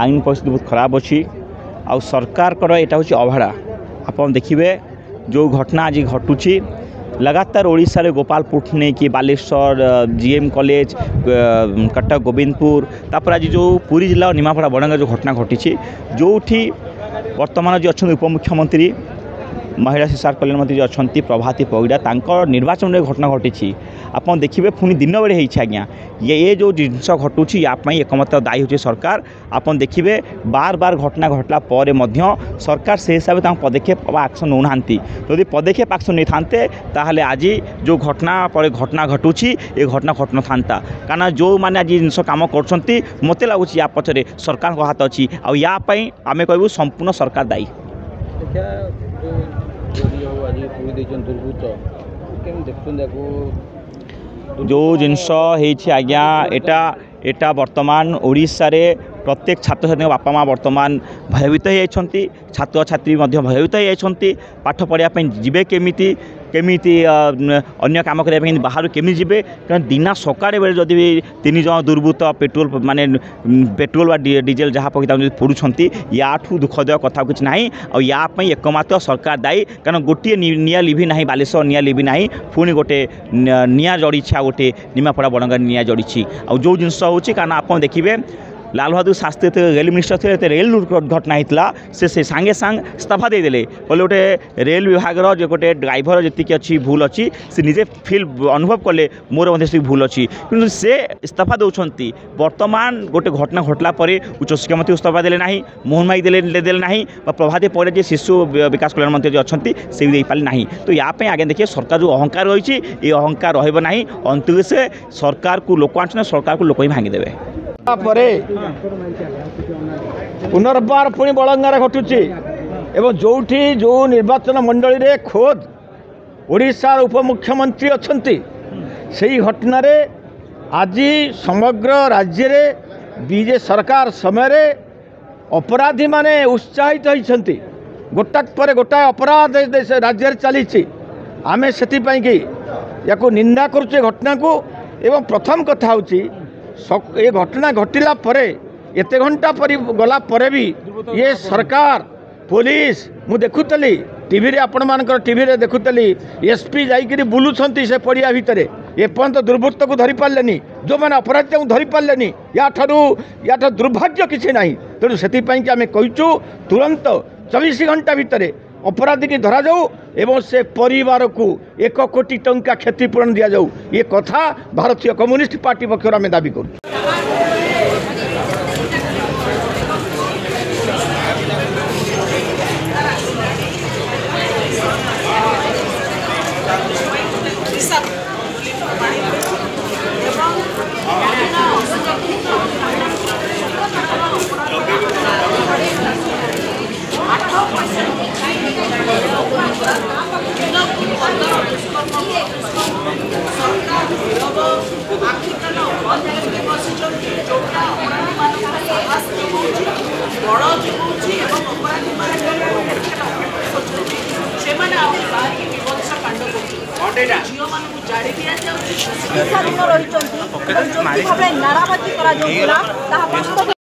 आईन परिस्थिति बहुत खराब अच्छी आ सरकार यहाँ हूँ अवहेला। आप देखिए जो घटना आज घटुची लगातार ओडिशा रे गोपालपुर नहीं कि बालेश्वर जीएम कॉलेज कटक गोविंदपुर तापर आज जो पुरी जिला निमापड़ा बड़ंगा जो घटना घटी जो वर्तमान जो अच्छा उपमुख्यमंत्री महिला शिशु कल्याण मंत्री जो अच्छा प्रभाती परिड़ा तांकर निर्वाचन में घटना घटी आप देखिए पुणी दिन बेड़े होती आज्ञा ये जो जिनस घटुची यापाई एकमत दायी होची सरकार। आप देखिए बार बार घटना घटला पर सरकार से हिसाब से पदक्षेप एक्शन नौ ना जदि पदक्षेप एक्शन नहीं थांते ताहले आज जो घटना पर घटना घटुची ये घटना घट न था कारण जो मैंने आज जिनस कम कर मत लगुच या पचरे सरकार को हाथ अच्छी आपाई आम कहूँ संपूर्ण सरकार दायी। जो जिनस आज्ञा एटा वर्तमान ओडिशा रे प्रत्येक छात्र छात्री बापा माँ वर्तमान भयभीत हो छात्र छात्री भयभीत हो पाठ पढ़ापी जीवे केमिति केमिति अन्य काम करने बाहर केमी जीवे कारण दिना सकाଳେ बेले जदि तीन जन दुर्बृत्त पेट्रोल माने पेट्रोल बा डीजेल जहाँ पकड़ पोड़ुंट याठू दुखद कथा कुछ ना यापाई एकमात्र सरकार दायी कारण गोटे निया लिभि ना बालेश्वर निया लिभि ना पुणी गोटे निया जड़ी गोटे निमापड़ा बड़ंगा निया जड़ी आ जो जिनस हो कारण आप देखिए लाल बहादुर शास्त्री रेल मिनिस्टर थे रेल दुर्घटना होता से सांगे सांग इस्तीफा देदेले कहले गोटे रेल विभाग जो गोटे ड्राइवर जी अच्छी भूल अच्छी से निजे फिल अनुभव कले मोर भूल अच्छी कि से इस्तीफा दौरान वर्तमान गोटे घटना घटला पर उच्च शिक्षा मंत्री इस्तीफा देले ना मोहन माई देले ना प्रभाती पर जे शिशु विकास कल्याण मंत्री जो अच्छा से भी पारे ना तो यापाई आगे देखिए सरकार जो अहंकार रही ये अहंकार रहा अंत से सरकार को लोक आंचना सरकार को लोक ही भांगीदेवे पुनर्बार पुणी बड़ंगार घटुची एवं जो निर्वाचन मंडली रे खोद ओडिशा उपमुख्यमंत्री अच्छा से घटना आज समग्र राज्य रे बीजे सरकार समय अपराधी माने उत्साहित होती गोटाक पर गोटाए अपराध राज्य चली आमे से या निंदा करुचे घटना को एवं प्रथम कथा हूँ ये घटना घटिला परे एते घंटा पर गला परे भी ये सरकार पुलिस मु देखुतली टीवी रे आपण मानकर टीवी रे देखुतली एसपी जाइकरी बुलुछंती से पड़िया भितर एपर्यंत दुर्बृत्त को धरी पारलेनी जो मैंने अपराधी को धरी पारलेनी या दुर्भाग्य किसी ना तेणु से आम कहूँ तुरंत 24 घंटा भितर अपराधी की धरा जाऊ एवं से परिवार को 1 कोटी टंका क्षतिपूरण दि जाऊ ये कथा भारतीय कम्युनिस्ट पार्टी पक्षर आम दाबी करूँ। नाराबाजी